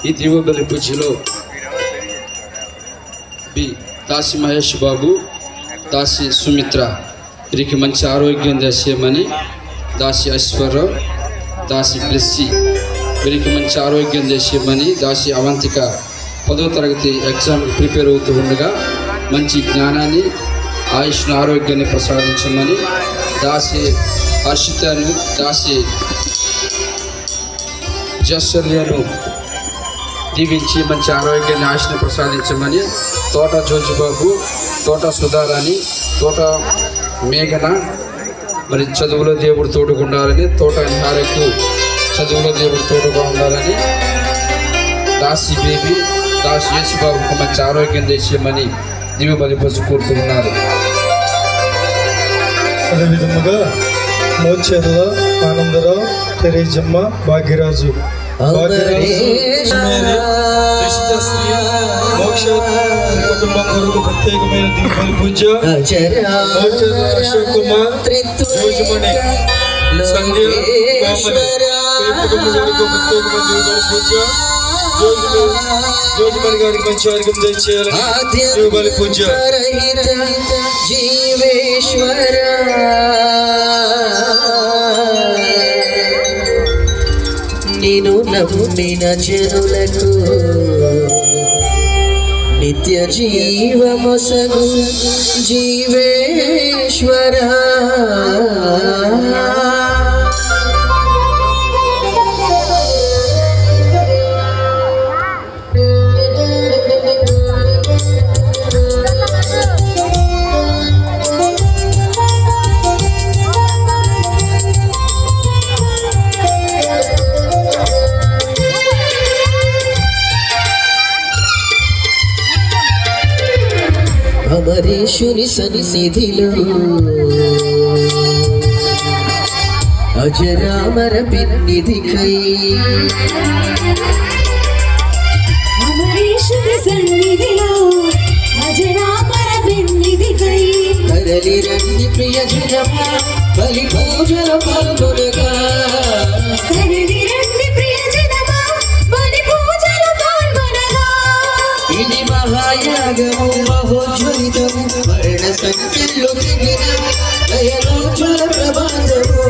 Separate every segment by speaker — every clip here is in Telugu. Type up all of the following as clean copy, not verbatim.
Speaker 1: ఈ దివ్యబలి పూజలో బి దాసి మహేష్ బాబు, దాసి సుమిత్ర వీరికి మంచి ఆరోగ్యం దయచేయమని, దాసి ఐశ్వర్యరావు, దాసి బ్లెస్సి వీరికి మంచి ఆరోగ్యం దయచేయమని, దాసి అవంతిక 10వ తరగతి ఎగ్జామ్కి ప్రిపేర్ అవుతూ ఉండగా మంచి జ్ఞానాన్ని, ఆయుష్ను, ఆరోగ్యాన్ని ప్రసాదించమని, దాసి హర్షితను, దాసి జస్సల్యను దీవించి మంచి ఆరోగ్యాన్ని, ఆశను ప్రసాదించమని, తోట జోజిబాబు, తోట సుధారాణి, తోట మేఘన మరి చదువులో దేవుడు తోడుగా ఉండాలని, తోట హారకు చదువులో దేవుడు తోడుగా ఉండాలని, దాసి బేబీ, దాసి యేసుబాబుకు మంచి ఆరోగ్యం తెచ్చేయమని దివ్య బలి పశు కోరుతున్నారు.
Speaker 2: అదేవిధముగా మోచేర్ల ఆనందరావు, తెరేజమ్మ, భాగ్యరాజు కుటుంబం కొరకు ప్రత్యేకమైన దీపావళి పూజ. అశోక్ కుమార్, రోజుమణి, సంధ్య, కొరకు ప్రత్యేకమైన దీపావళి పూజ. రోజుమణి గారికి మంచి ఆరోగ్యం దయచేయాలని దీపావళి పూజ.
Speaker 3: జీవేశ్వర నేను నమ్మిన జనులకు నిత్య జీవమొసగు జీవేశ్వర అమరేశుని సన్నిధిలో అజరామర పెన్నిధికై,
Speaker 4: అమరేశుని సన్నిధిలో అజరామర పెన్నిధికై
Speaker 3: కదలి రండి ప్రియజనమా బలి పూజలో పాల్గొనగా,
Speaker 4: కదలి రండి ప్రియజనమా బలి పూజలో పాల్గొనగా.
Speaker 3: ఇది మహాయాగము మహోజ్వలితము మరణ సంఖ్యలో దిగిన దయలోచన ప్రభాతము.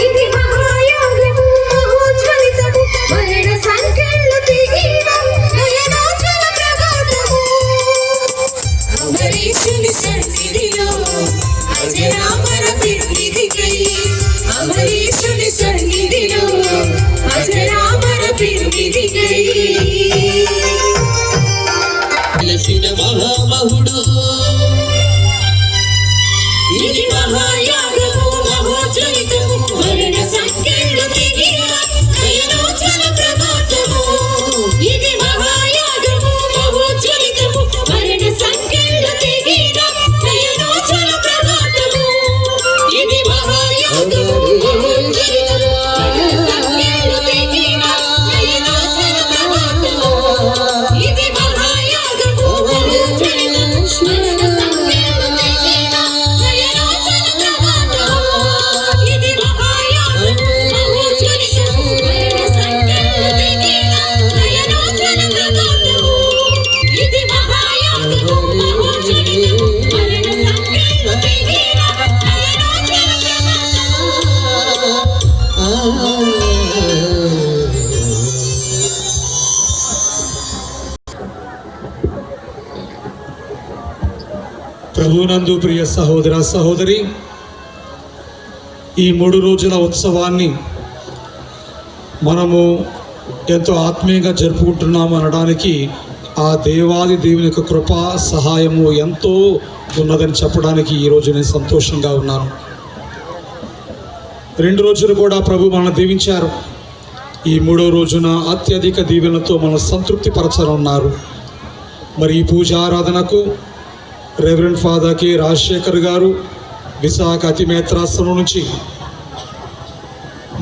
Speaker 4: ఇది మహాయాగము మహోజ్వలితము మరణ సంఖ్యలో దిగిన దయలోచన ప్రభాతము. అమరేశుని సన్నిధిలో అజరామర పెన్నిధికై, అమరేశుని సన్నిధిలో అజరామర పెన్నిధికై
Speaker 3: మహామహుడు ఇది మహాయాగము మహోజ్వలితము మరణ సంఖ్యలో దిగిన దయలోచన ప్రభాతము.
Speaker 4: ఇది మహాయాగము మహోజ్వలితము మరణ సంఖ్యలో దిగిన దయలోచన ప్రభాతము. ఇది మహాయాగము మహోజ్వలితము మరణ సంఖ్యలో దిగిన దయలోచన ప్రభాతము. ఇది మహాయాగము మహోజ్వలితము మరణ సంఖ్యలో దిగిన దయలోచన ప్రభాతము. ఇది మహాయాగము మహోజ్వలితము మరణ సంఖ్యలో దిగిన దయలోచన ప్రభాతము. ఇది మహాయాగము మహోజ్వలితము మరణ సంఖ్యలో దిగిన దయలోచన ప్రభాతము.
Speaker 2: ప్రభునందు ప్రియ సహోదర సహోదరి, ఈ 3 రోజుల ఉత్సవాన్ని మనము ఎంతో ఆత్మీయంగా జరుపుకుంటున్నాము అనడానికి ఆ దేవాది దేవుని యొక్క కృప సహాయము ఎంతో ఉన్నదని చెప్పడానికి ఈరోజు నేను సంతోషంగా ఉన్నాను. 2 రోజులు కూడా ప్రభు మనల్ని దీవించారు. ఈ 3వ రోజున అత్యధిక దీవెనలతో మనం సంతృప్తి పరచనున్నారు. మరి ఈ పూజ ఆరాధనకు రెవరెండ్ ఫాదర్ కె రాజశేఖర్ గారు విశాఖ అతిమేత్రాశ్రమం నుంచి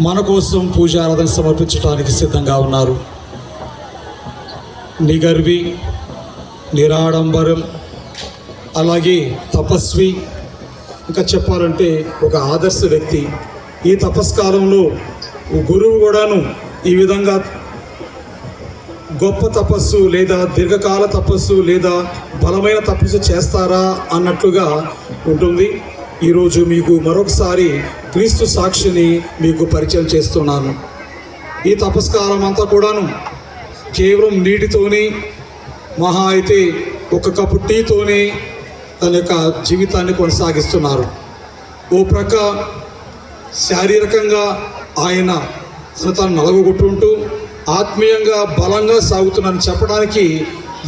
Speaker 2: మన కోసం పూజారాధన సమర్పించడానికి సిద్ధంగా ఉన్నారు. నిగర్వి, నిరాడంబరం, అలాగే తపస్వి, ఇంకా చెప్పాలంటే ఒక ఆదర్శ వ్యక్తి. ఈ తపస్కాలంలో గురువు కూడాను ఈ విధంగా గొప్ప తపస్సు లేదా దీర్ఘకాల తపస్సు లేదా బలమైన తపస్సు చేస్తారా అన్నట్లుగా ఉంటుంది. ఈరోజు మీకు మరొకసారి క్రీస్తు సాక్షిని మీకు పరిచయం చేస్తున్నాను. ఈ తపస్కాలం అంతా కూడాను కేవలం నీటితోని, మహా అయితే ఒక కప్పు టీతోనే తన యొక్క జీవితాన్ని కొనసాగిస్తున్నారు. ఓ ప్రక్క శారీరకంగా ఆయన తను నలగొట్టుంటూ ఆత్మీయంగా బలంగా సాగుతున్నారని చెప్పడానికి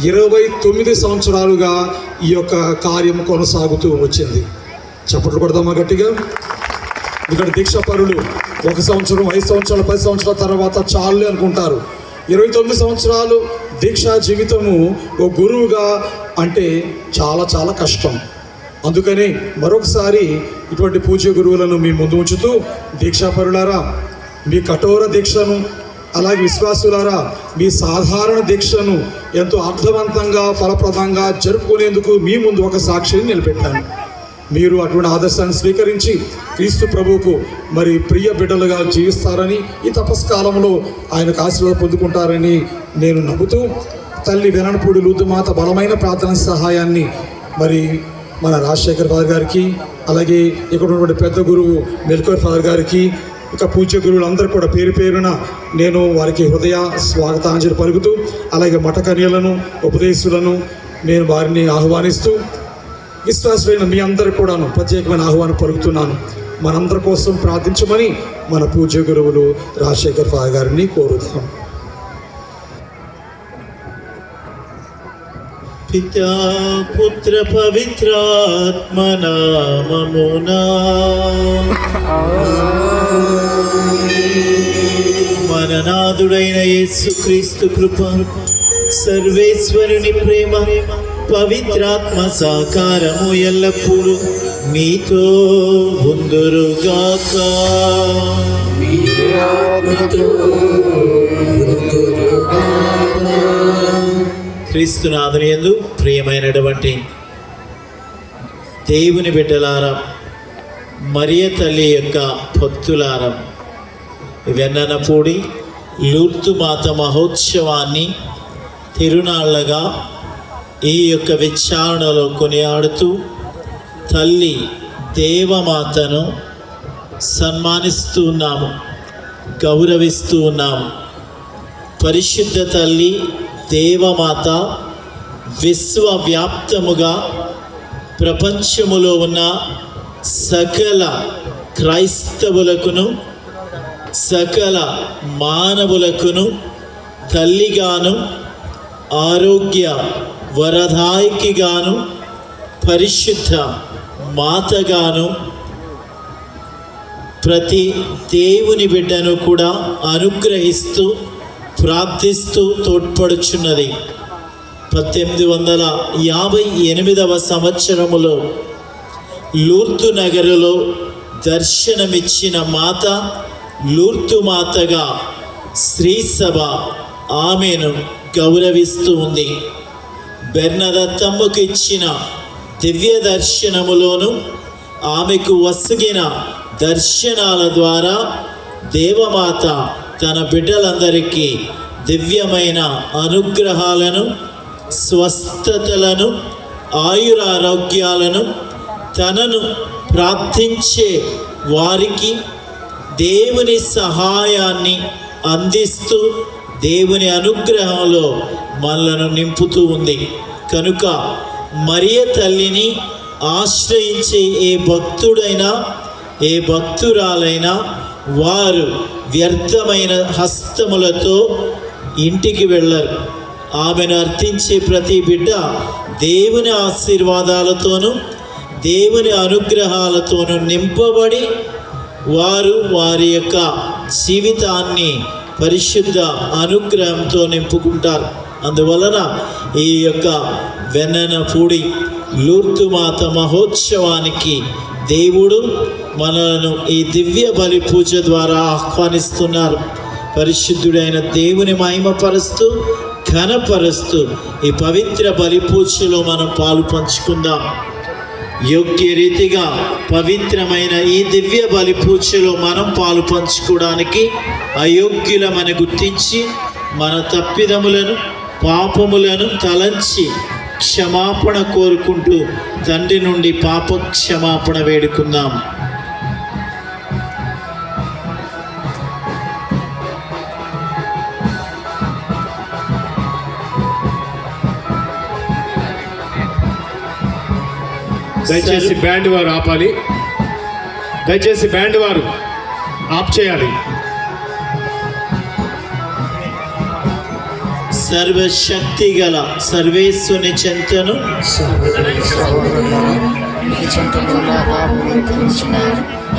Speaker 2: 29 సంవత్సరాలుగా ఈ యొక్క కార్యం కొనసాగుతూ వచ్చింది. చప్పట్లు కొడదామా గట్టిగా? ఇక్కడ దీక్షపరులు 1 సంవత్సరం, 5 సంవత్సరాలు, 10 సంవత్సరాల తర్వాత చాలు అనుకుంటారు. 29 సంవత్సరాలు దీక్షా జీవితము ఓ గురువుగా అంటే చాలా చాలా కష్టం. అందుకని మరొకసారి ఇటువంటి పూజ్య గురువులను మీ ముందు ఉంచుతూ, దీక్షాపరులారా మీ కఠోర దీక్షను, అలాగే విశ్వాసులారా మీ సాధారణ దీక్షను ఎంతో అర్థవంతంగా ఫలప్రదంగా జరుపుకునేందుకు మీ ముందు ఒక సాక్షిని నిలబెట్టాను. మీరు అటువంటి ఆదర్శాన్ని స్వీకరించి క్రీస్తు ప్రభువుకు మరి ప్రియ బిడ్డలుగా జీవిస్తారని, ఈ తపస్కాలంలో ఆయనకు ఆశీర్వాదం పొందుకుంటారని నేను నమ్ముతూ, తల్లి వెననపూడి లూర్దుమాత బలమైన ప్రార్థన సహాయాన్ని మరి మన రాజశేఖర్ ఫాదర్ గారికి, అలాగే ఇక్కడ ఉన్నటువంటి పెద్ద గురువు మెల్కోర్ ఫాదర్ గారికి, ఇక పూజ్య గురువులందరూ కూడా పేరు పేరున నేను వారికి హృదయ స్వాగతాంజలి పలుకుతూ, అలాగే మఠకన్యలను, ఉపదేశులను నేను వారిని ఆహ్వానిస్తూ, విశ్వాసులైన మీ అందరూ కూడాను ప్రత్యేకమైన ఆహ్వానం పలుకుతున్నాను. మనందరి కోసం ప్రార్థించమని మన పూజ్య గురువులు రాజశేఖర్ ఫాదర్ గారిని కోరుతాం.
Speaker 5: పితా పుత్ర పవిత్రాత్మ నామమునా మన నాథుడైన యేసుక్రీస్తు కృప, సర్వేశ్వరుని ప్రేమ, పవిత్రాత్మ సాకారము ఎల్లప్పుడూ మీతో ఉందురుగాక. క్రీస్తునాథుని యందు ప్రియమైనటువంటి దేవుని బిడ్డలారా, మరియ తల్లి యొక్క భక్తులారా, వెన్ననపూడి లూర్దు మాత మహోత్సవాన్ని తిరునాళ్ళగా ఈ యొక్క విచారణలో కొనియాడుతూ తల్లి దేవమాతను సన్మానిస్తూ ఉన్నాము, గౌరవిస్తూ ఉన్నాము. పరిశుద్ధ తల్లి దేవమాత విశ్వవ్యాప్తముగా ప్రపంచములో ఉన్న సకల క్రైస్తవులకును సకల మానవులకును తల్లిగాను, ఆరోగ్య వరదాయికిగాను, పరిశుద్ధ మాతగాను ప్రతి దేవుని బిడ్డను కూడా అనుగ్రహిస్తూ ప్రార్థిస్తూ తోడ్పడుచున్నది. 1858వ సంవత్సరములో లూర్దు నగరులో దర్శనమిచ్చిన మాత లూర్దు మాతగా శ్రీసభ ఆమెను గౌరవిస్తూ ఉంది. బెర్నదత్తమ్మకు ఇచ్చిన దివ్య దర్శనములోను ఆమెకు వసగిన దర్శనాల ద్వారా దేవమాత తన బిడ్డలందరికీ దివ్యమైన అనుగ్రహాలను, స్వస్థతలను, ఆయురారోగ్యాలను, తనను ప్రార్థించే వారికి దేవుని సహాయాన్ని అందిస్తూ దేవుని అనుగ్రహంలో మనలను నింపుతూ ఉంది. కనుక మరియ తల్లిని ఆశ్రయించే ఏ భక్తుడైనా, ఏ భక్తురాలైనా వారు వ్యర్థమైన హస్తములతో ఇంటికి వెళ్ళరు. ఆమెను అర్థించే ప్రతి బిడ్డ దేవుని ఆశీర్వాదాలతోనూ దేవుని అనుగ్రహాలతోనూ నింపబడి వారు వారి యొక్క జీవితాన్ని పరిశుద్ధ అనుగ్రహంతో నింపుకుంటారు. అందువలన ఈ యొక్క వెన్ననపూడి లూర్దు మాత మహోత్సవానికి దేవుడు మనలను ఈ దివ్య బలి పూజ ద్వారా ఆహ్వానిస్తున్నారు. పరిశుద్ధుడైన దేవుని మహిమపరుస్తూ ఘనపరుస్తూ ఈ పవిత్ర బలి పూజలో మనం పాలు పంచుకుందాం. యోగ్య రీతిగా పవిత్రమైన ఈ దివ్య బలి పూజలో మనం పాలు పంచుకోవడానికి అయోగ్యులమని గుర్తించి మన తప్పిదములను పాపములను తలంచి క్షమాపణ కోరుకుంటూ తండ్రి నుండి పాప క్షమాపణ వేడుకుందాం.
Speaker 6: దయచేసి బ్యాండ్ వారు ఆపాలి. దయచేసి బ్యాండ్ వారు ఆఫ్ చేయాలి.
Speaker 5: సర్వశక్తి గల సర్వేశ్వని చెంతను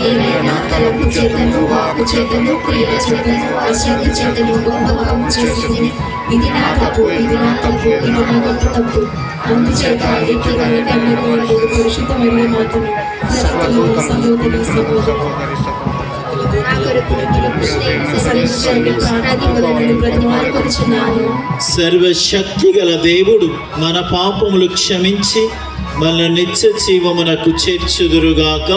Speaker 4: ఏమైనా తలపు చేతను వాకు చేతను క్రియల చేతను అశ్రద్ధ చేతను గొప్ప చేసింది. ఇది నా తప్పు, ఇది నా తప్పు, ఇది నా గొప్ప తప్పు. అందుచేత పరిశుద్ధమైన మాత్రమే సహోదరి
Speaker 5: సర్వశక్తి గల దేవుడు మన పాపములు క్షమించి మన నిత్య జీవమునకు చేర్చుదురుగాక.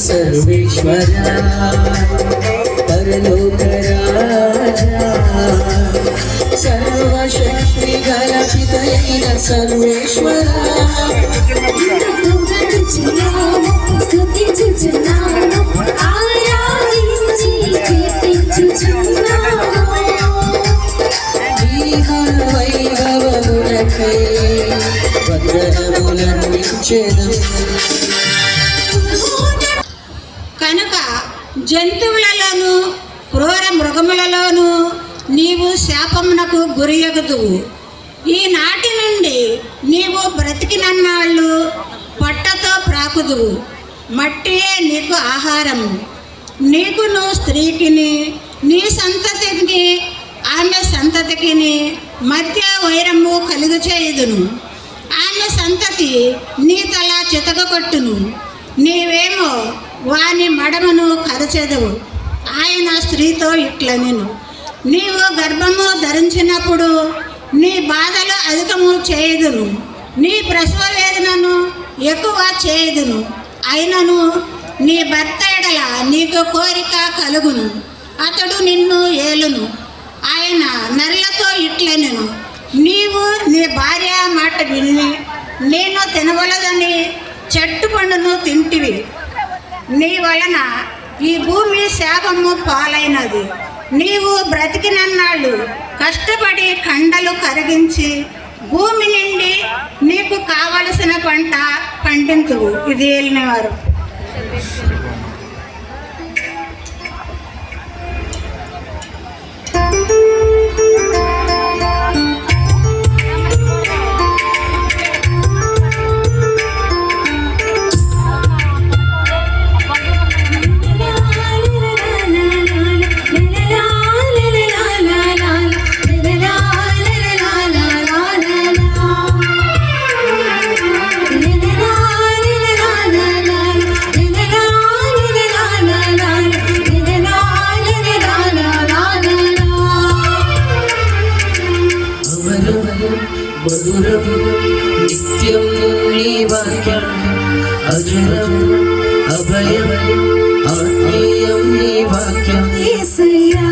Speaker 3: సర్వేశ్వర పరలోక రాజా సర్వశక్తి గల పితయైన సర్వేశ్వర వైభవములకై వందనములను ఇచ్చెదము.
Speaker 7: కనుక జంతువులలోను క్రూర మృగములలోను నీవు శాపమునకు గురియగుదువు. ఈనాటి నుండి నీవు బ్రతికినన్నాళ్ళు పొట్టతో ప్రాకుదువు. మట్టియే నీకు ఆహారము. నీకును స్త్రీకిని నీ సంతతికి ఆమె సంతతికిని మధ్య వైరము కలుగు చేయుదును. ఆమె సంతతి నీ తల చితకగొట్టును. నీవేమో వాని మడమను కరచెదవు. ఆయన స్త్రీతో ఇట్లనెను, నీవు గర్భము ధరించినప్పుడు నీ బాధలు అధికము చేయుదును, నీ ప్రసవ వేదనను ఎక్కువ చేయుదును. అయినను నీ భర్త ఎడల నీకు కోరిక కలుగును, అతడు నిన్ను ఏలును. ఆయన నరులతో ఇట్లనెను, నీవు నీ భార్య మాట విని నేను తినవలదని చెట్టు పండును తింటివి. నీ వలన ఈ భూమి శాపము పాలైనది. నీవు బ్రతికినన్నాళ్ళు కష్టపడి కండలు కరిగించి భూమి నుండి నీకు కావలసిన పంట పండించువు. ఇది ఏలినవారు.
Speaker 3: మధురం నిత్యం నీ వాక్యం, అజరం అభయం ఆత్మీయం నీ వాక్యం.
Speaker 4: యేసయ్యా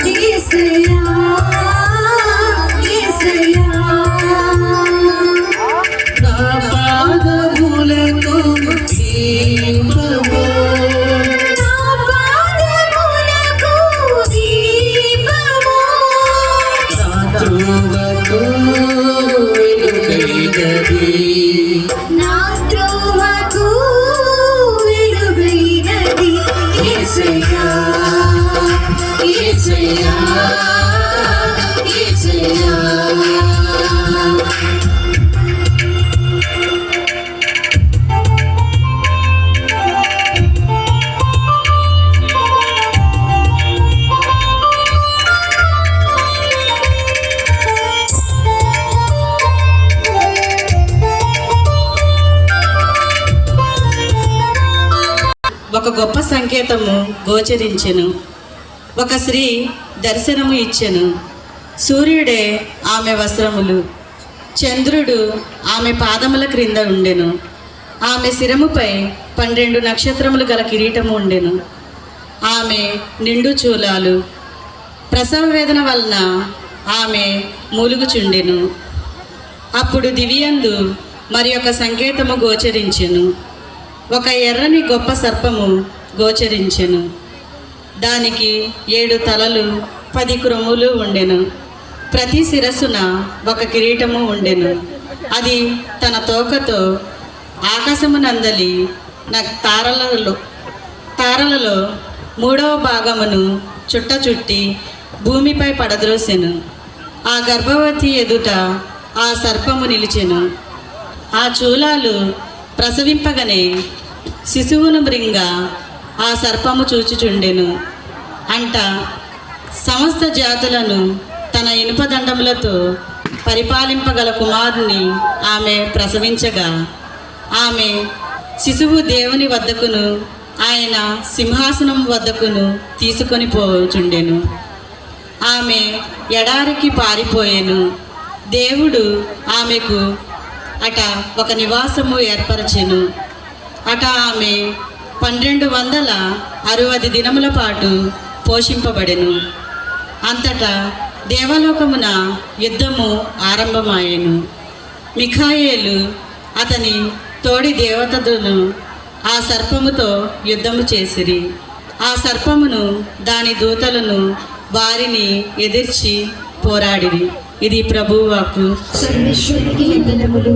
Speaker 4: యేసయ్యా యేసయ్యా
Speaker 3: నా పాదములకు దీపము,
Speaker 4: నా
Speaker 3: యేసయ్యా యేసయ్యా.
Speaker 8: ఒక గొప్ప సంకేతము గోచరించెను. ఒక స్త్రీ దర్శనము ఇచ్చెను. సూర్యుడే ఆమె వస్త్రములు, చంద్రుడు ఆమె పాదముల క్రింద ఉండెను. ఆమె శిరముపై 12 నక్షత్రములు గల కిరీటము ఉండెను. ఆమె నిండు చూలాలు, ప్రసవ వేదన వలన ఆమె మూలుగుచుండెను. అప్పుడు దివియందు మరి ఒక సంకేతము గోచరించెను. ఒక ఎర్రని గొప్ప సర్పము గోచరించెను. దానికి 7 తలలు 10 క్రొమ్ములు ఉండెను. ప్రతి శిరస్సున ఒక కిరీటము ఉండెను. అది తన తోకతో ఆకాశమునందలి తారలలో 3వ భాగమును చుట్టి భూమిపై పడద్రోసెను. ఆ గర్భవతి ఎదుట ఆ సర్పము నిలిచెను. ఆ చూలాలు ప్రసవింపగనే శిశువును మృంగ ఆ సర్పము చూచుచుండెను. అంట సమస్త జాతులను తన ఇనుప దండములతో పరిపాలింపగల కుమారుని ఆమె ప్రసవించగా, ఆమె శిశువు దేవుని వద్దకును ఆయన సింహాసనం వద్దకును తీసుకొని పోచుండెను. ఆమె ఎడారికి పారిపోయెను. దేవుడు ఆమెకు అట ఒక నివాసము ఏర్పరచెను. అట ఆమె 1260 దినముల పాటు పోషింపబడెను. అంతటా దేవలోకమున యుద్ధము ఆరంభమాయెను. మిఖాయేలు అతని తోడి దేవతలను ఆ సర్పముతో యుద్ధము చేసిరి. ఆ సర్పమును దాని దూతలను వారిని ఎదిర్చి పోరాడిరి. ఇది ప్రభువు వాక్కు.
Speaker 4: సర్వేశ్వరునికి వందనములు.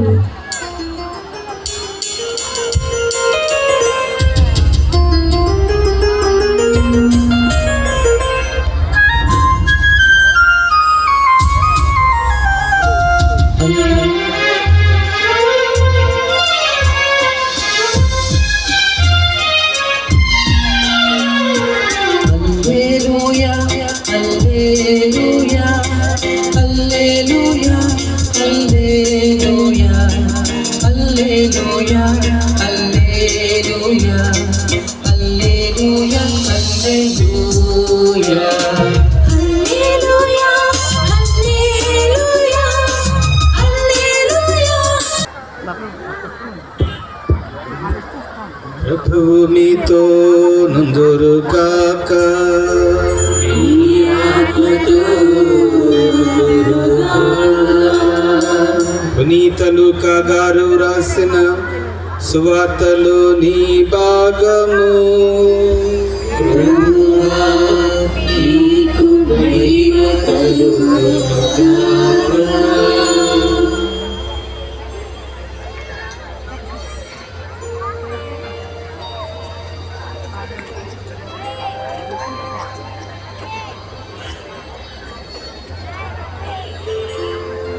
Speaker 3: హల్లెలూయా హల్లెలూయా హల్లెలూయా హల్లెలూయా హల్లెలూయా హల్లెలూయా హల్లెలూయా హల్లెలూయా.
Speaker 9: ప్రభువు మీతో నుందురు కాక. పునీత లూకా గారు రాసిన సువార్తలోని భాగము.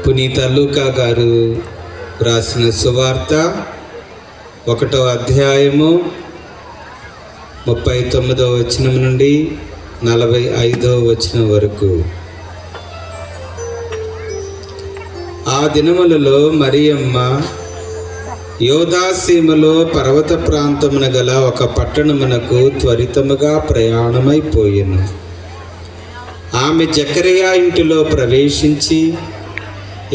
Speaker 9: పునీత లూకా గారు రాసిన సువార్త 1వ అధ్యాయము 39వ వచనం నుండి 45వ వచనం వరకు. ఆ దినములలో మరియమ్మ యోధాసీమలో పర్వత ప్రాంతమున గల ఒక పట్టణమునకు త్వరితముగా ప్రయాణమైపోయెను. ఆమె జకరియా ఇంటిలో ప్రవేశించి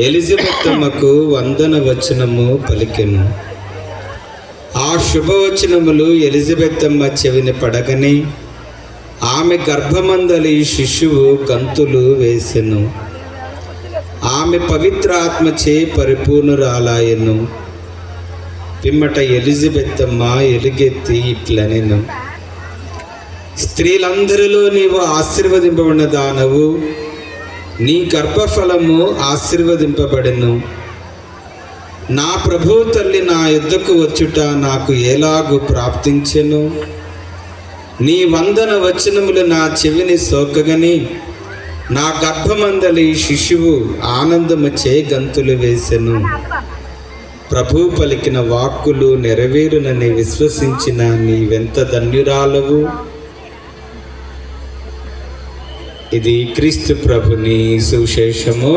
Speaker 9: ఎలిజబెత్తమ్మకు వందన వచనము పలికెను. ఆ శుభవచనములు ఎలిజబెత్తమ్మ చెవిని పడగనే ఆమె గర్భమందలి శిశువు గంతులు వేసెను. ఆమె పవిత్రాత్మచే పరిపూర్ణురాలాయెను. పిమ్మట ఎలిజబెత్తమ్మ ఎలుగెత్తి ఇట్లనెను, స్త్రీలందరిలో నీవు ఆశీర్వదింపబడిన దానవు, నీ గర్భఫలము ఆశీర్వదింపబడెను. నా ప్రభు తల్లి నా యుద్ధకు వచ్చుట నాకు ఎలాగూ ప్రాప్తించెను. నీ వందన వచనములు నా చెవిని సోకగని నా గర్భమందలి శిశువు ఆనందముచే గంతులు వేసెను. ప్రభు పలికిన వాక్కులు నెరవేరునని విశ్వసించిన నీవెంత ధన్యురాలవు. ఇది క్రీస్తు ప్రభుని సువిశేషము.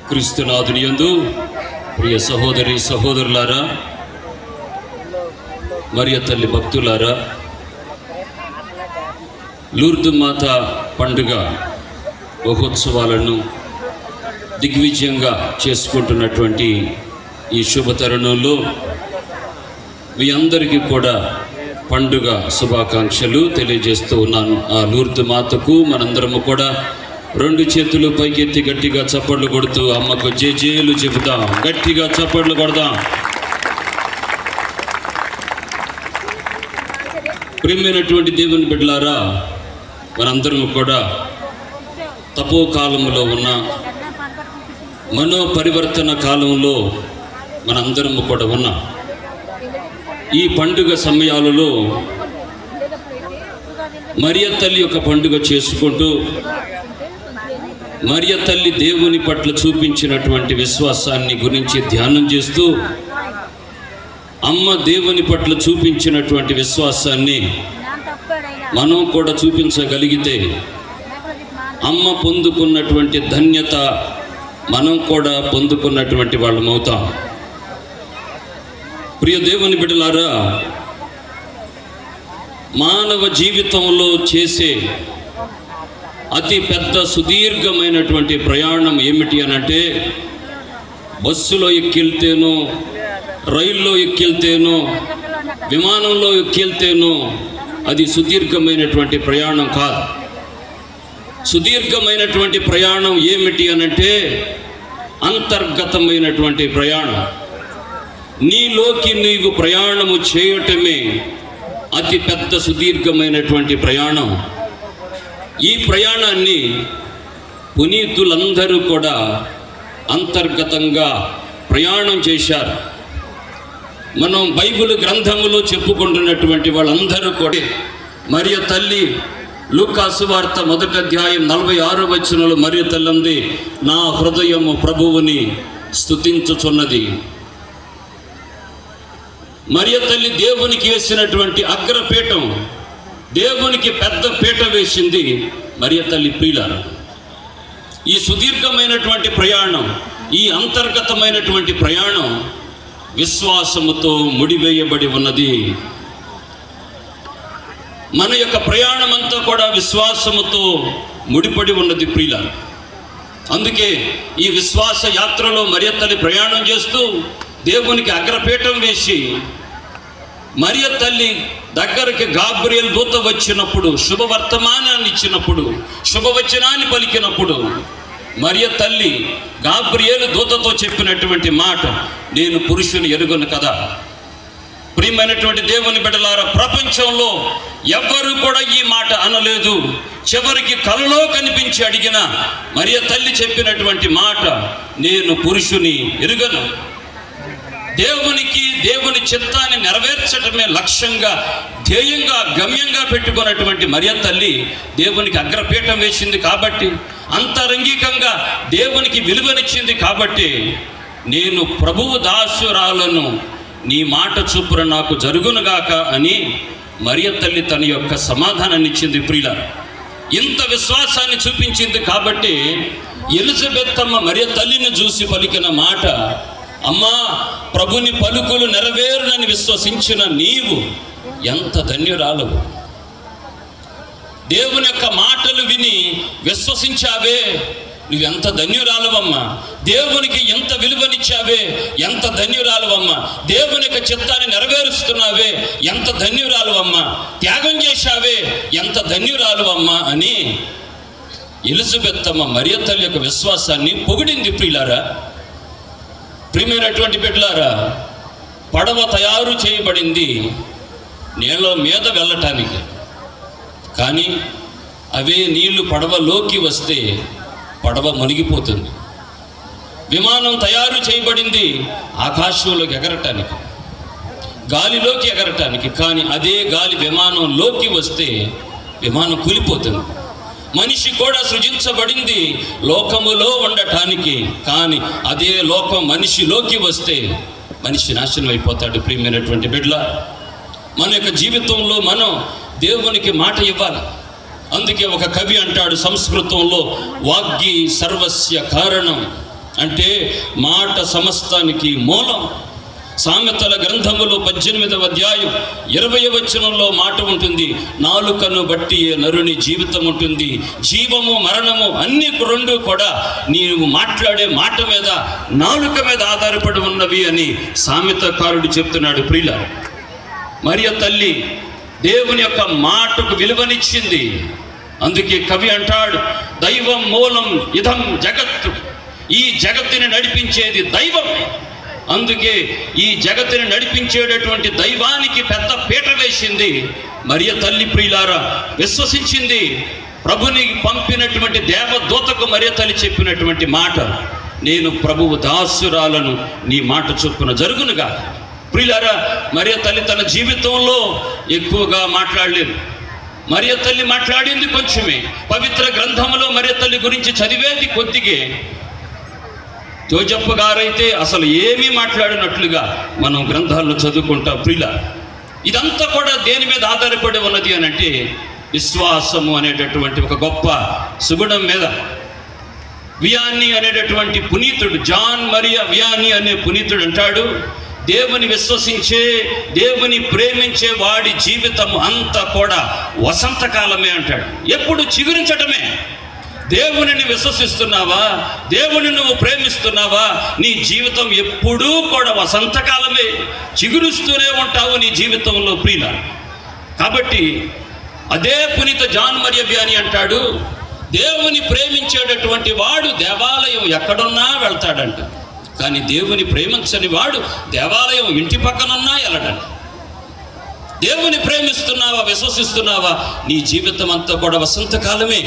Speaker 10: క్రీస్తునాథుని యందు ప్రియ సహోదరి సహోదరులారా, మరియ తల్లి భక్తులారా, లూర్దు మాత పండుగ మహోత్సవాలను దిగ్విజయంగా చేసుకుంటున్నటువంటి ఈ శుభ తరుణంలో మీ అందరికీ కూడా పండుగ శుభాకాంక్షలు తెలియజేస్తూ ఉన్నాను. ఆ లూర్దు మాతకు మనందరము కూడా 2 చేతులు పైకెత్తి గట్టిగా చప్పట్లు కొడుతూ అమ్మకు జేజేలు చెబుతాం. గట్టిగా చప్పట్లు కొడదాం. ప్రియమైనటువంటి దేవుని బిడ్డలారా, మనందరం కూడా తపో కాలంలో ఉన్న, మనో పరివర్తన కాలంలో మనందరం కూడా ఉన్నాం. ఈ పండుగ సమయాలలో మరియ తల్లి యొక్క పండుగ చేసుకుంటూ మరియ తల్లి దేవుని పట్ల చూపించినటువంటి విశ్వాసాన్ని గురించి ధ్యానం చేస్తూ, అమ్మ దేవుని పట్ల చూపించినటువంటి విశ్వాసాన్ని మనం కూడా చూపించగలిగితే అమ్మ పొందుకున్నటువంటి ధన్యత మనం కూడా పొందుకున్నటువంటి వాళ్ళం అవుతాం. ప్రియ దేవుని బిడ్డలారా, మానవ జీవితంలో చేసే అతి పెద్ద సుదీర్ఘమైనటువంటి ప్రయాణం ఏమిటి అనంటే, బస్సులో ఎక్కిళ్తేనో, రైల్లో ఎక్కిళ్తేనో, విమానంలో ఎక్కిళ్తేనో అది సుదీర్ఘమైనటువంటి ప్రయాణం కాదు. సుదీర్ఘమైనటువంటి ప్రయాణం ఏమిటి అనంటే అంతర్గతమైనటువంటి ప్రయాణం. నీలోకి నీవు ప్రయాణము చేయటమే అతి పెద్ద సుదీర్ఘమైనటువంటి ప్రయాణం. ఈ ప్రయాణాన్ని పునీతులందరూ కూడా అంతర్గతంగా ప్రయాణం చేశారు. మనం బైబిల్ గ్రంథములో చెప్పుకుంటున్నటువంటి వాళ్ళందరూ కూడా మరియ తల్లి లూకా సువార్త 1వ అధ్యాయం 46వ వచనంలో మరియ తల్లి అంది, నా హృదయము ప్రభువుని స్తుతించుచున్నది. మరియ తల్లి దేవునికి వేసినటువంటి అగ్రపీఠం, దేవునికి పెద్ద పీట వేసింది మరియ తల్లి. ప్రియులారా, ఈ సుదీర్ఘమైనటువంటి ప్రయాణం, ఈ అంతర్గతమైనటువంటి ప్రయాణం విశ్వాసముతో ముడివేయబడి ఉన్నది. మన యొక్క ప్రయాణం అంతా కూడా విశ్వాసముతో ముడిపడి ఉన్నది ప్రియులారా. అందుకే ఈ విశ్వాస యాత్రలో మరియ తల్లి ప్రయాణం చేస్తూ దేవునికి అగ్రపీఠం వేసి, మరియ తల్లి దగ్గరికి గాబ్రియల్ దూత వచ్చినప్పుడు, శుభవర్తమానాన్ని ఇచ్చినప్పుడు, శుభవచనాన్ని పలికినప్పుడు మరియ తల్లి గాబ్రియల్ దూతతో చెప్పినటువంటి మాట, నేను పురుషుని ఎరుగను కదా. ప్రియమైనటువంటి దేవుని బిడ్డలారా, ప్రపంచంలో ఎవ్వరూ కూడా ఈ మాట అనలేదు. చివరికి కలలో కనిపించి అడిగిన మరియ తల్లి చెప్పినటువంటి మాట, నేను పురుషుని ఎరుగను. దేవుని చిత్తాన్ని నెరవేర్చడమే లక్ష్యంగా, ధ్యేయంగా, గమ్యంగా పెట్టుకున్నటువంటి మరియ తల్లి దేవునికి అగ్రపీఠం వేసింది కాబట్టి, అంతరంగికంగా దేవునికి విలువనిచ్చింది కాబట్టి, నేను ప్రభువు దాసురాలను, నీ మాట చొప్పున నాకు జరుగునుగాక అని మరియ తల్లి తన యొక్క సమాధానాన్ని ఇచ్చింది. ప్రియులారా, ఇంత విశ్వాసాన్ని చూపించింది కాబట్టి ఎలిజబెత్ అమ్మ మరియ తల్లిని చూసి పలికిన మాట, అమ్మా, ప్రభుని పలుకులు నెరవేరునని విశ్వసించిన నీవు ఎంత ధన్యురాలవు. దేవుని యొక్క మాటలు విని విశ్వసించావే, నువ్వెంత ధన్యురాలవమ్మా, దేవునికి ఎంత విలువనిచ్చావే, ఎంత ధన్యురాలవమ్మా, దేవుని యొక్క చిత్తాన్ని నెరవేరుస్తున్నావే, ఎంత ధన్యురాలవమ్మా, త్యాగం చేశావే, ఎంత ధన్యురాలవమ్మా అని ఎలిజబెత్ అమ్మ మరియ తల్లి యొక్క విశ్వాసాన్ని పొగిడింది. ప్రియులారా, ప్రియమైనటువంటి బిడ్డలారా, పడవ తయారు చేయబడింది నీళ్ళ మీద వెళ్ళటానికి, కానీ అవే నీళ్లు పడవలోకి వస్తే పడవ మునిగిపోతుంది. విమానం తయారు చేయబడింది ఆకాశంలోకి ఎగరటానికి, గాలిలోకి ఎగరటానికి, కానీ అదే గాలి విమానంలోకి వస్తే విమానం కూలిపోతుంది. మనిషి కూడా సృజించబడింది లోకములో ఉండటానికి, కానీ అదే లోకం మనిషిలోకి వస్తే మనిషి నాశనం అయిపోతాడు. ప్రియమైనటువంటి బిడ్డల, మన యొక్క జీవితంలో మనం దేవునికి మాట ఇవ్వాలి. అందుకే ఒక కవి అంటాడు సంస్కృతంలో, వాగ్గి సర్వస్య కారణం, అంటే మాట సమస్తానికి మూలం. సామెతల గ్రంథములో 18వ అధ్యాయం 20వ వచనంలో మాట ఉంటుంది, నాలుకను బట్టి నరుని జీవితం ఉంటుంది, జీవము మరణము అన్ని రెండు కూడా నీవు మాట్లాడే మాట మీద, నాలుక మీద ఆధారపడి ఉన్నవి అని సామెతకారుడు చెప్తున్నాడు. ప్రియుల, మరియ తల్లి దేవుని యొక్క మాటకు విలువనిచ్చింది. అందుకే కవి అంటాడు, దైవం మూలం ఇదం జగత్తు, ఈ జగత్తుని నడిపించేది దైవం. అందుకే ఈ జగత్తుని నడిపించేటటువంటి దైవానికి పెద్ద పీట వేసింది మరియ తల్లి. ప్రియులారా, విశ్వసించింది. ప్రభుని పంపినటువంటి దేవదూతకు మరియ తల్లి చెప్పినటువంటి మాట, నేను ప్రభువు దాసురాలను, నీ మాట చొప్పున జరుగునుగా. ప్రియులారా, మరియ తల్లి తన జీవితంలో ఎక్కువగా మాట్లాడలేదు. మరియ తల్లి మాట్లాడింది కొంచెమే. పవిత్ర గ్రంథములో మరియ తల్లి గురించి చదివేది కొద్దిగే. జోజప్ప గారైతే అసలు ఏమీ మాట్లాడినట్లుగా మనం గ్రంథాల్లో చదువుకుంటాం. ప్రియుల, ఇదంతా కూడా దేని మీద ఆధారపడి ఉన్నది అని అంటే విశ్వాసము అనేటటువంటి ఒక గొప్ప సుగుణం మీద. వియాని అనేటటువంటి పునీతుడు, జాన్ మరియా వియాని అనే పునీతుడు అంటాడు, దేవుని విశ్వసించే, దేవుని ప్రేమించే వాడి జీవితం అంతా కూడా వసంతకాలమే అంటాడు. ఎప్పుడు చిగురించటమే. దేవునిని విశ్వసిస్తున్నావా, దేవుని నువ్వు ప్రేమిస్తున్నావా, నీ జీవితం ఎప్పుడూ కూడా వసంతకాలమే, చిగురుస్తూనే ఉంటావు నీ జీవితంలో. ప్రియుల, కాబట్టి అదే పునీత జాన్ మరియా వియాని అంటాడు, దేవుని ప్రేమించేటటువంటి వాడు దేవాలయం ఎక్కడున్నా వెళ్తాడంట, కానీ దేవుని ప్రేమించని వాడు దేవాలయం ఇంటి పక్కనున్నా వెళ్ళడంట. దేవుని ప్రేమిస్తున్నావా, విశ్వసిస్తున్నావా, నీ జీవితం అంతా కూడా వసంతకాలమే.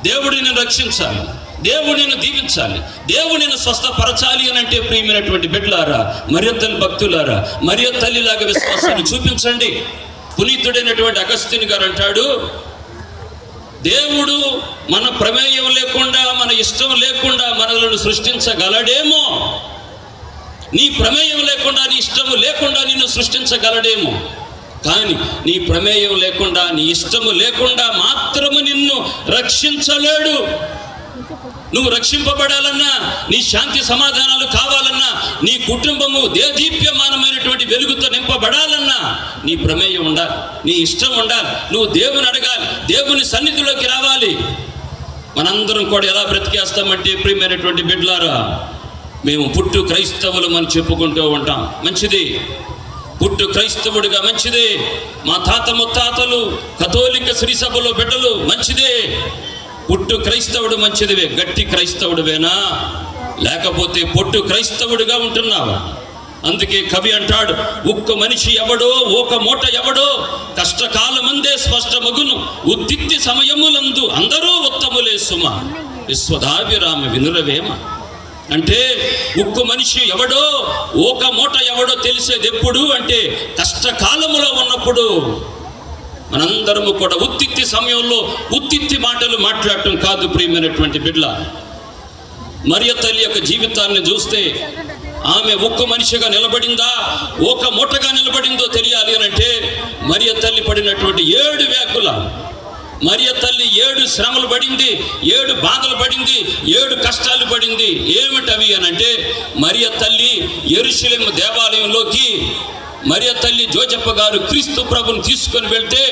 Speaker 10: దేవుడిని రక్షించాలి, దేవుడిని దీవించాలి, దేవుడిని స్వస్థపరచాలి అని అంటే ప్రియమైనటువంటి బిడ్డలారా, మరియ తల్లి భక్తులారా, మరియ తల్లిలాగా విశ్వాసాన్ని చూపించండి. పునీతుడైనటువంటి అగస్తిని గారు అంటాడు, దేవుడు మన ప్రమేయం లేకుండా, మన ఇష్టం లేకుండా మనలను సృష్టించగలడేమో, నీ ప్రమేయం లేకుండా, నీ ఇష్టము లేకుండా నిన్ను సృష్టించగలడేమో, కానీ నీ ప్రమేయం లేకుండా, నీ ఇష్టము లేకుండా మాత్రము నిన్ను రక్షించలేడు. నువ్వు రక్షింపబడాలన్నా, నీ శాంతి సమాధానాలు కావాలన్నా, నీ కుటుంబము దేదీప్యమానమైనటువంటి వెలుగుతో నింపబడాలన్నా నీ ప్రమేయం ఉండాలి, నీ ఇష్టం ఉండాలి, నువ్వు దేవుని అడగాలి, దేవుని సన్నిధిలోకి రావాలి. మనందరం కూడా ఎలా బ్రతికేస్తామంటే ప్రియమైనటువంటి బిడ్డలారా, మేము పుట్టు క్రైస్తవులు అని చెప్పుకుంటూ ఉంటాం, మంచిది. పుట్టు క్రైస్తవుడిగా మంచిదే. మా తాత ముత్తాతలు కథోలిక శ్రీ సభలో బిడ్డలు, మంచిదే. పుట్టు క్రైస్తవుడు మంచిదివే, గట్టి క్రైస్తవుడివేనా, లేకపోతే పొట్టు క్రైస్తవుడిగా ఉంటున్నావా? అందుకే కవి అంటాడు, ఒక్క మనిషి ఎవడో, ఒక మూట ఎవడో, కష్టకాలమందే స్పష్టమగును, ఉద్దిక్తి సమయములందు అందరూ ఉత్తములే సుమ, విశ్వదాభిరామ వినురవేమ. అంటే ఒక్క మనిషి ఎవడో, ఒక మూట ఎవడో తెలిసేది ఎప్పుడు అంటే కష్టకాలములో ఉన్నప్పుడు. మనందరము కూడా ఉత్తిత్తి సమయంలో ఉత్తిత్తి మాటలు మాట్లాడటం కాదు. ప్రియమైనటువంటి బిడ్డల, మరియ తల్లి యొక్క జీవితాన్ని చూస్తే ఆమె ఒక్క మనిషిగా నిలబడిందా, ఒక మూటగా నిలబడిందో తెలియాలి అని అంటే మరియ తల్లి పడినటువంటి 7 వ్యాకుల, మరియ తల్లి 7 శ్రమలు పడింది, 7 బాధలు పడింది, 7 కష్టాలు పడింది. ఏమిటవి అని అంటే, మరియ తల్లి యెరూషలేము దేవాలయంలోకి మరియ తల్లి జోజప్ప గారు క్రీస్తు ప్రభుని తీసుకొని వెళ్తే,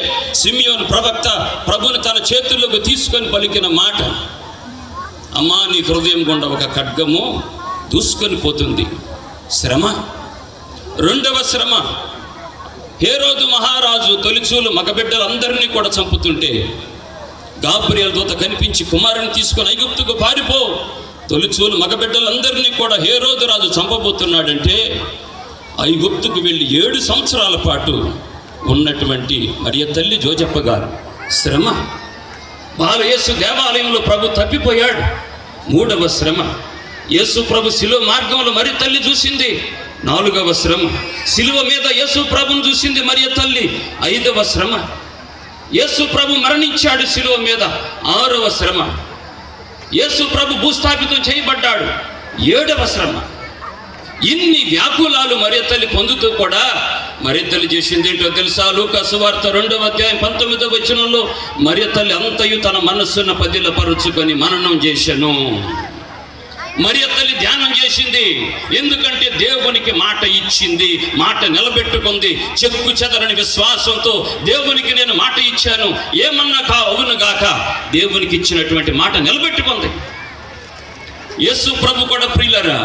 Speaker 10: సిమియోను ప్రవక్త ప్రభుని తన చేతుల్లోకి తీసుకొని పలికిన మాట, అమ్మా, నీ హృదయం గుండా ఒక ఖడ్గము దూసుకొని పోతుంది. శ్రమ. రెండవ శ్రమ, హేరోదు మహారాజు తొలిచూలు మగబిడ్డలందరినీ కూడా చంపుతుంటే గాబ్రియల్ దూత కనిపించి కుమారుని తీసుకొని ఐగుప్తుకు పారిపో, తొలిచూలు మగబిడ్డలందరినీ కూడా హేరోదు రాజు చంపబోతున్నాడంటే ఐగుప్తుకు వెళ్ళి 7 సంవత్సరాల పాటు ఉన్నటువంటి మరియ తల్లి జోజప్ప గారు శ్రమ. బాలయేసు దేవాలయంలో ప్రభు తప్పిపోయాడు. 3వ శ్రమ. యేసు ప్రభు శిలువ మార్గంలో మరి తల్లి చూసింది. 4వ శ్రమ. శిలువ మీద యేసు ప్రభుని చూసింది మరియ తల్లి. 5వ శ్రమ. యేసు ప్రభు మరణించాడు శిలువ మీద. 6వ శ్రమ. యేసు ప్రభు భూస్థాపితం చేయబడ్డాడు. 7వ శ్రమ. ఇన్ని వ్యాకులాలు మరియ తల్లి పొందుతూ కూడా మరియ తల్లి చేసింది ఏంటో తెలుసా? లూకా సువార్త 2వ అధ్యాయం 19వ వచనంలో మరియ తల్లి అంతయు తన మనస్సును పదిలపరుచుకొని మననం చేశాను. మరియ తల్లి ధ్యానం చేసింది. ఎందుకంటే దేవునికి మాట ఇచ్చింది, మాట నిలబెట్టుకుంది. చెక్కు చెదరని విశ్వాసంతో దేవునికి నేను మాట ఇచ్చాను, ఏమన్నా అవును గాక, దేవునికి ఇచ్చినటువంటి మాట నిలబెట్టుకుంది. యేసు ప్రభు కూడా ప్రియులరా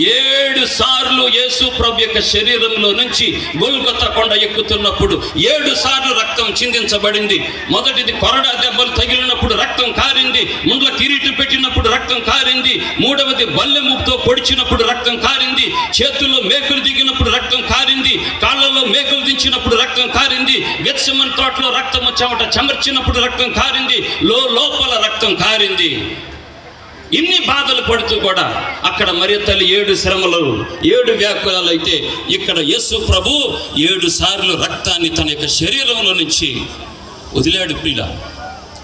Speaker 10: 7 సార్లు యేసు ప్రభు యొక్క శరీరంలో నుంచి గొల్గొతా కొండ ఎక్కుతున్నప్పుడు 7 సార్లు రక్తం చిందించబడింది. మొదటిది కొరడా దెబ్బలు తగిలినప్పుడు రక్తం కారింది. ముండ్ల కిరీటం పెట్టినప్పుడు రక్తం కారింది. 3వది బల్లెముతో పొడిచినప్పుడు రక్తం కారింది. చేతుల్లో మేకులు దిగినప్పుడు రక్తం కారింది. కాళ్ళలో మేకులు దించినప్పుడు రక్తం కారింది. గెత్సెమని తోటలో రక్తము చెమట చెమర్చినప్పుడు రక్తం కారింది. లోపల రక్తం కారింది. ఇన్ని బాధలు పడుతూ కూడా అక్కడ మరియ తల్లి 7 శ్రమలు, 7 వ్యాకులాలు అయితే ఇక్కడ యేసు ప్రభు 7 సార్లు రక్తాన్ని తన యొక్క శరీరంలో నుంచి వదిలాడు. ప్రియుల,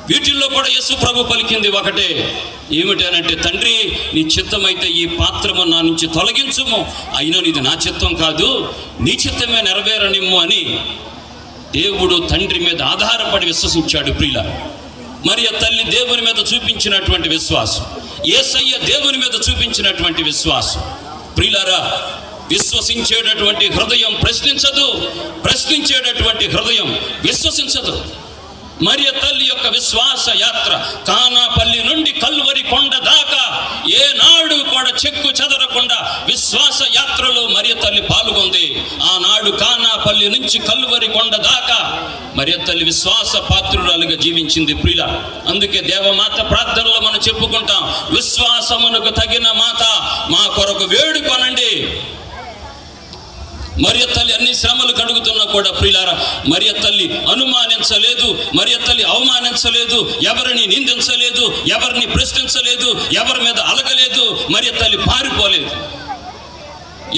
Speaker 10: వీటిల్లో కూడా యేసు ప్రభు పలికింది ఒకటే, ఏమిటనంటే, తండ్రి నీ చిత్తమైతే ఈ పాత్రము నా నుంచి తొలగించుము, అయినా ఇది నా చిత్తం కాదు, నీ చిత్తమే నెరవేరనిమ్ము అని దేవుడు తండ్రి మీద ఆధారపడి విశ్వసించాడు. ప్రియుల, మరియ తల్లి దేవుని మీద చూపించినటువంటి విశ్వాసం, యేసయ్య దేవుని మీద చూపించినటువంటి విశ్వాసం. ప్రియులారా, విశ్వసించేటటువంటి హృదయం ప్రశ్నించదు, ప్రశ్నించేటటువంటి హృదయం విశ్వసించదు. మరియ తల్లి యొక్క విశ్వాస యాత్ర కానాపల్లి నుండి కల్వరి కొండ దాకా ఏనాడు కూడా చెక్కు చెదరకుండా విశ్వాస యాత్రలో మరియ తల్లి పాల్గొంది. ఆనాడు కానాపల్లి నుంచి కల్వరి కొండ దాకా మరియ తల్లి విశ్వాస పాత్రురాలుగా జీవించింది. ప్రియుల, అందుకే దేవమాత ప్రార్థనలో మనం చెప్పుకుంటాం, విశ్వాసమునకు తగిన మాత మా కొరకు వేడుకొనండి. మరియ తల్లి అన్ని శ్రమలు కడుగుతున్నా కూడా ప్రియులారా, మరియ తల్లి అనుమానించలేదు, మరియ తల్లి అవమానించలేదు, ఎవరిని నిందించలేదు, ఎవరిని ప్రశ్నించలేదు, ఎవరి మీద అలగలేదు. మరియ తల్లి పారిపోలేదు.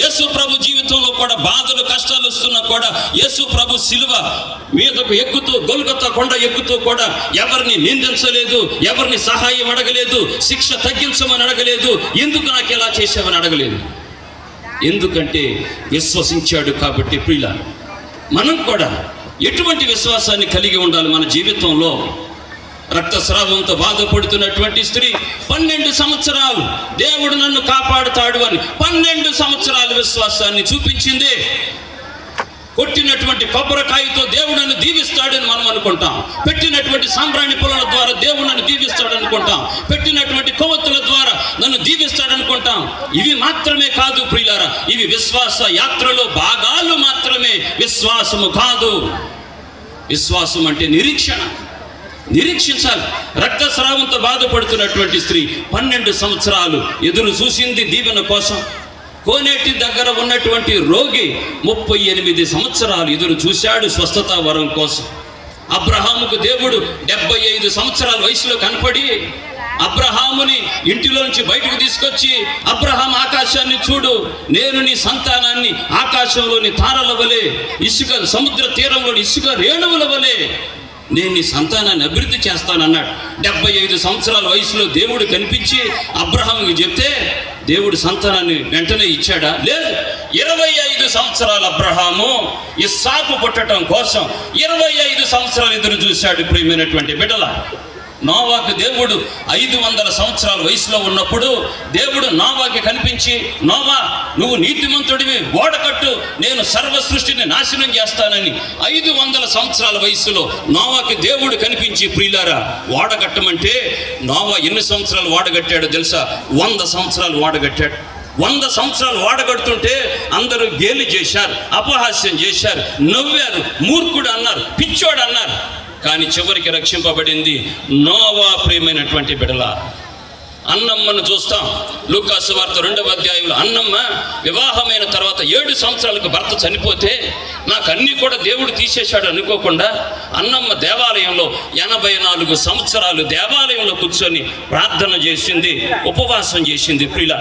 Speaker 10: యేసు ప్రభు జీవితంలో కూడా బాధలు కష్టాలు వస్తున్నా కూడా యేసు ప్రభు శిలువ మీదకు ఎక్కుతూ గొల్గొతా కొండ ఎక్కుతూ కూడా ఎవరిని నిందించలేదు, ఎవరిని సహాయం అడగలేదు, శిక్ష తగ్గించమని అడగలేదు, ఎందుకు నాకు ఎలా చేసావని అడగలేదు. ఎందుకంటే విశ్వసించాడు కాబట్టి. ప్రియుల, మనం కూడా ఎటువంటి విశ్వాసాన్ని కలిగి ఉండాలి మన జీవితంలో? రక్తస్రావంతో బాధపడుతున్నటువంటి స్త్రీ 12 సంవత్సరాలు దేవుడు నన్ను కాపాడుతాడు అని 12 సంవత్సరాల విశ్వాసాన్ని చూపించింది. కొట్టినటువంటి కొబ్బరికాయతో దేవుడు నన్ను దీవిస్తాడని మనం అనుకుంటాం. పెట్టినటువంటి సాంబ్రాణి పొలాల ద్వారా దేవుడు నన్ను దీవిస్తాడు అనుకుంటాం. పెట్టినటువంటి కొవ్వొత్తుల ద్వారా నన్ను దీవిస్తాడు అనుకుంటాం. ఇవి మాత్రమే కాదు ప్రియులారా, ఇవి విశ్వాస యాత్రలో భాగాలు మాత్రమే, విశ్వాసము కాదు. విశ్వాసం అంటే నిరీక్షణ, నిరీక్షించాలి. రక్తస్రావంతో బాధపడుతున్నటువంటి స్త్రీ 12 సంవత్సరాలు ఎదురు చూసింది దీవెన కోసం. కోనేటి దగ్గర ఉన్నటువంటి రోగి 38 సంవత్సరాలు ఎదురు చూశాడు స్వస్థత వరం కోసం. అబ్రహాముకు దేవుడు 75 సంవత్సరాల వయసులో కనపడి అబ్రహాముని ఇంటిలోంచి బయటకు తీసుకొచ్చి, అబ్రహాం ఆకాశాన్ని చూడు, నేను నీ సంతానాన్ని ఆకాశంలోని తారల వలె, ఇసుక సముద్ర తీరంలోని ఇసుక రేణువుల వలె నేను నీ సంతానాన్ని అభివృద్ధి చేస్తానన్నాడు. 75 సంవత్సరాల వయసులో దేవుడు కనిపించి అబ్రహాముకి చెప్తే దేవుడు సంతానాన్ని వెంటనే ఇచ్చాడా? లేదు. 25 సంవత్సరాల అబ్రహాము ఇస్సాకు పుట్టడం కోసం 25 సంవత్సరాలు ఎదురు చూశాడు. ప్రియమైనటువంటి బిడ్డల, నోవాకు దేవుడు 500 సంవత్సరాల వయసులో ఉన్నప్పుడు దేవుడు నోవాకి కనిపించి, నోవా నువ్వు నీతిమంతుడివి, ఓడ కట్టు, నేను సర్వ సృష్టిని నాశనం చేస్తానని 500 సంవత్సరాల వయసులో నోవాకి దేవుడు కనిపించి, ప్రియులారా ఓడ కట్టమంటే నోవా ఎన్ని సంవత్సరాలు ఓడ కట్టాడో తెలుసా? 100 సంవత్సరాలు ఓడ కట్టాడు. 100 సంవత్సరాలు వాడగడుతుంటే అందరూ గేలి చేశారు, అపహాస్యం చేశారు, నవ్వారు, మూర్ఖుడు అన్నారు, పిచ్చోడు అన్నారు. కానీ చివరికి రక్షింపబడింది నోవా ప్రియమైనటువంటి బిడ్డల. అన్నమ్మను చూస్తాం లూకాసు వార్త 2వ అధ్యాయంలో. అన్నమ్మ వివాహమైన తర్వాత 7 సంవత్సరాలకు భర్త చనిపోతే నాకు అన్నీ కూడా దేవుడు తీసేశాడు అనుకోకుండా అన్నమ్మ దేవాలయంలో 84 సంవత్సరాలు దేవాలయంలో కూర్చొని ప్రార్థన చేసింది, ఉపవాసం చేసింది. ప్రియుల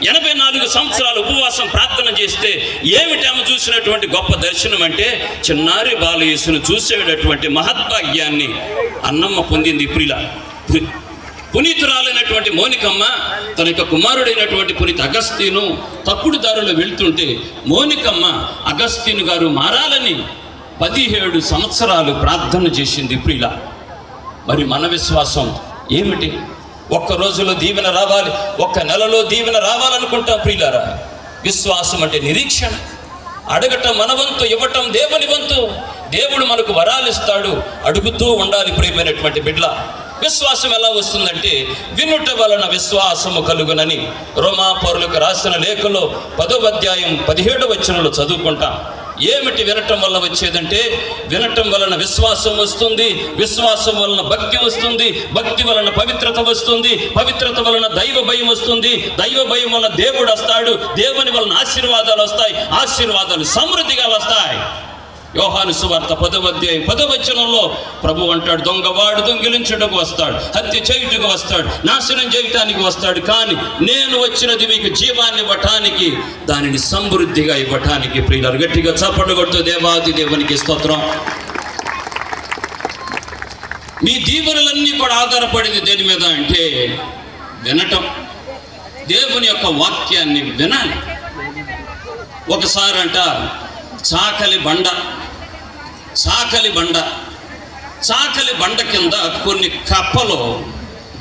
Speaker 10: 84 సంవత్సరాలు ఉపవాసం ప్రార్థన చేస్తే ఏమిటేమో చూసినటువంటి గొప్ప దర్శనం అంటే చిన్నారి బాలయేసును చూసేటటువంటి మహద్భాగ్యాన్ని అన్నమ్మ పొందింది. ప్రియుల పునీతురాలైనటువంటి మోనికమ్మ తన యొక్క కుమారుడైనటువంటి పునీత అగస్తీను తప్పుడు దారిలో వెళ్తుంటే మోనికమ్మ అగస్తీను గారు మారాలని 17 సంవత్సరాలు ప్రార్థన చేసింది. ప్రియుల మరి మన విశ్వాసం ఏమిటి? ఒక్క రోజులో దీవెన రావాలి, ఒక్క నెలలో దీవెన రావాలనుకుంటాం. ప్రియులారా విశ్వాసం అంటే నిరీక్షణ. అడగటం మన వంతు, ఇవ్వటం దేవుని వంతు. దేవుడు మనకు వరాలు ఇస్తాడు, అడుగుతూ ఉండాలి. ప్రియమైనటువంటి బిడ్డ, విశ్వాసం ఎలా వస్తుందంటే వినుట వలన విశ్వాసము కలుగునని రోమా పౌరులకు రాసిన లేఖలో 10వ అధ్యాయం 17వ వచనంలో చదువుకుంటాం. ఏమిటి వినటం వల్ల వచ్చేదంటే వినటం వలన విశ్వాసం వస్తుంది, విశ్వాసం వలన భక్తి వస్తుంది, భక్తి వలన పవిత్రత వస్తుంది, పవిత్రత వలన దైవ భయం వస్తుంది, దైవ భయం వలన దేవుడు వస్తాడు, దేవుని వలన ఆశీర్వాదాలు వస్తాయి, ఆశీర్వాదాలు సమృద్ధిగా వస్తాయి. యోహాను సువార్త 10వ అధ్యాయం 10వ వచనంలో ప్రభు అంటాడు, దొంగవాడు దొంగిలించుటకు వస్తాడు, హత్య చేయుటకు వస్తాడు, నాశనం చేయటానికి వస్తాడు, కానీ నేను వచ్చినది మీకు జీవాన్ని ఇవ్వటానికి, దానిని సమృద్ధిగా ఇవ్వటానికి. ప్రియులారు గట్టిగా చప్పట్లు కొడుతూ దేవాది దేవునికి స్తోత్రం. మీ దీవెనలన్నీ కూడా ఆధారపడింది దేని మీద అంటే వినటం, దేవుని యొక్క వాక్యాన్ని వినాలి. ఒకసారి అంట చాకలి బండ కింద కొన్ని కప్పలు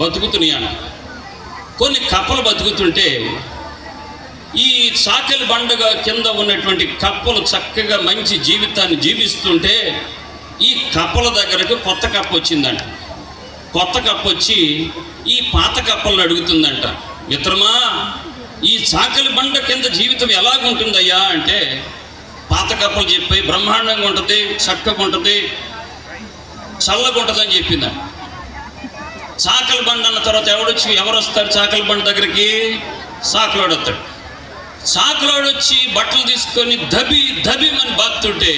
Speaker 10: బతుకుతున్నాయి. కొన్ని కప్పలు బతుకుతుంటే ఈ చాకలి బండ కింద ఉన్నటువంటి కప్పలు చక్కగా మంచి జీవితాన్ని జీవిస్తుంటే ఈ కప్పల దగ్గరకు కొత్త కప్ప వచ్చిందంట. కొత్త కప్ప వచ్చి ఈ పాత కప్పలను అడుగుతుందంట, మిత్రమా ఈ చాకలి బండ కింద జీవితం ఎలాగుంటుందయ్యా అంటే పాత కప్పలు చెప్పి బ్రహ్మాండంగా ఉంటుంది, చక్కగా ఉంటుంది, చల్లగా ఉంటుంది అని చెప్పిందంట. చాకలి బండ అన్న తర్వాత ఎవరు వస్తారు చాకలి బండ దగ్గరికి? సాకులోడు వస్తాడు. సాకులోడు వచ్చి బట్టలు తీసుకొని దబిమని బాతుంటే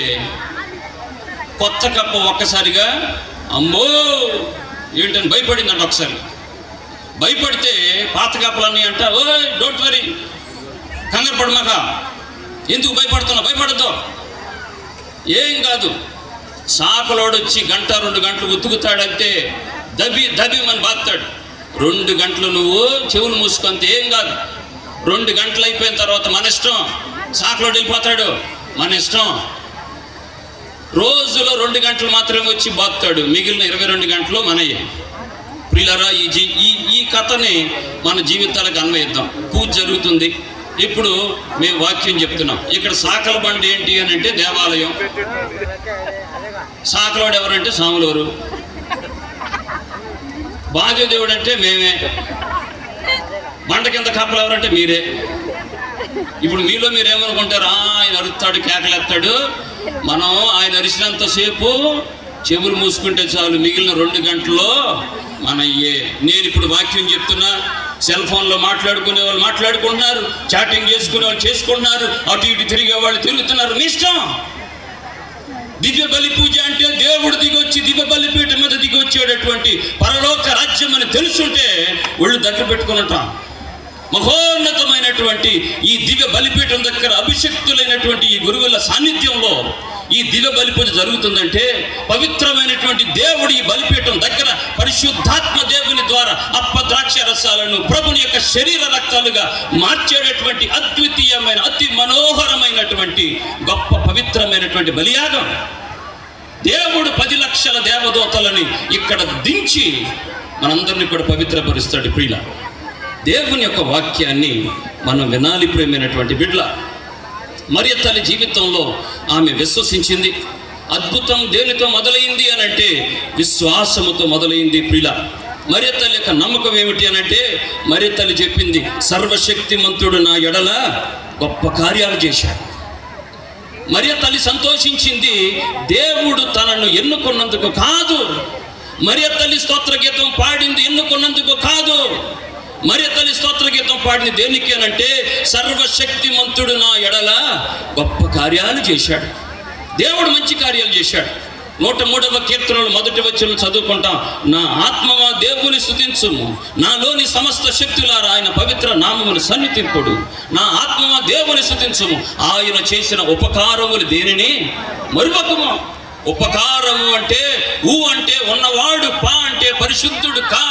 Speaker 10: కొత్త కప్ప ఒక్కసారిగా అమ్మో ఏంటని భయపడిందంట. ఒకసారి భయపడితే పాత కప్పలన్నీ అంట, ఓ డోంట్ వరీ, కంగారు పడమాక, ఎందుకు భయపడుతున్నావు, భయపడద్దు, ఏం కాదు. సాకులోడు వచ్చి 1-2 గంటలు ఉతుకుతాడంతే, దబిమని బాస్తాడు. 2 గంటలు నువ్వు చెవులు మూసుకుంటే ఏం కాదు. 2 గంటలు అయిపోయిన తర్వాత మన ఇష్టం, సాకులోడు వెళ్ళిపోతాడు, మన ఇష్టం. రోజులో 2 గంటలు మాత్రమే వచ్చి బాస్తాడు, మిగిలిన 22 గంటలు మనయ్యే. ప్రియులారా ఈ కథని మన జీవితాలకు అన్వయిద్దాం. పూజ జరుగుతుంది, ఇప్పుడు మేము వాక్యం చెప్తున్నాం. ఇక్కడ సాకల బండి ఏంటి అని అంటే దేవాలయం, సాకలోడు ఎవరంటే సాములూరు, బాధ్యదేవుడు అంటే మేమే, బండ కింద కప్పలు ఎవరంటే మీరే. ఇప్పుడు మీలో మీరేమనుకుంటారు, ఆయన అరుస్తాడు, కేకలేస్తాడు, మనం ఆయన అరిచినంతసేపు చెవులు మూసుకుంటే చాలు, మిగిలిన 2 గంటల్లో మనయ్యే. నేను ఇప్పుడు వాక్యం చెప్తున్నా, సెల్ ఫోన్లో మాట్లాడుకునే వాళ్ళు మాట్లాడుకుంటున్నారు, చాటింగ్ చేసుకునే వాళ్ళు చేసుకుంటున్నారు, అటు ఇటు తిరిగే వాళ్ళు తిరుగుతున్నారు, మీ ఇష్టం. దివ్య బలి పూజ అంటే దేవుడు దిగొచ్చి దివ్య బలిపీఠం మీద దిగొచ్చేటటువంటి పరలోక రాజ్యం అని తెలుసుంటే ఒళ్ళు దగ్గర పెట్టుకున్నట్టాం. మహోన్నతమైనటువంటి ఈ దివ్య బలిపీఠం దగ్గర అభిషక్తులైనటువంటి ఈ గురువుల సాన్నిధ్యంలో ఈ దివ్య బలి పూజ జరుగుతుందంటే పవిత్రమైనటువంటి దేవుడు ఈ బలిపీఠం దగ్గర పరిశుద్ధాత్మ దేవుని ద్వారా అప్పద్రాక్ష రసాలను ప్రభుని యొక్క శరీర రక్తాలుగా మార్చేటటువంటి అద్వితీయమైన అతి మనోహరమైనటువంటి గొప్ప పవిత్రమైనటువంటి బలియాగం. దేవుడు 10 లక్షల దేవదూతలని ఇక్కడ దించి మనందరినీ కూడా పవిత్రపరుస్తాడు. ప్రియుల, దేవుని యొక్క వాక్యాన్ని మనం వినాలి. ప్రియమైనటువంటి బిడ్డల, మరియ తల్లి జీవితంలో ఆమె విశ్వసించింది. అద్భుతం దేనితో మొదలైంది అని అంటే విశ్వాసముతో మొదలైంది. ప్రియుల, మరియ తల్లి యొక్క నమ్మకం ఏమిటి అని అంటే, మరియ తల్లి చెప్పింది, సర్వశక్తిమంతుడు నా ఎడల గొప్ప కార్యాలు చేశాడు. మరియ తల్లి సంతోషించింది దేవుడు తనను ఎన్నుకున్నందుకు కాదు. మరియ తల్లి స్తోత్ర గీతం పాడింది ఎన్నుకున్నందుకు కాదు. మరియ తల్లి స్తోత్ర గీతం పాడింది దేనికి అనంటే, సర్వశక్తిమంతుడు నా ఎడల గొప్ప కార్యాలు చేశాడు. దేవుడు మంచి కార్యాలు చేశాడు. 103వ కీర్తనలు 1వ వచనం చదువుకుంటాం. నా ఆత్మవా దేవుని స్తుతించుము, నాలోని సమస్త శక్తులారా ఆయన పవిత్ర నామమును సన్నిధింపుడు. నా ఆత్మవా దేవుని స్తుతించుము, ఆయన చేసిన ఉపకారములు దేనిని మరువకుము. ఉపకారము అంటే ఊ అంటే ఉన్నవాడు, పా అంటే పరిశుద్ధుడు, కా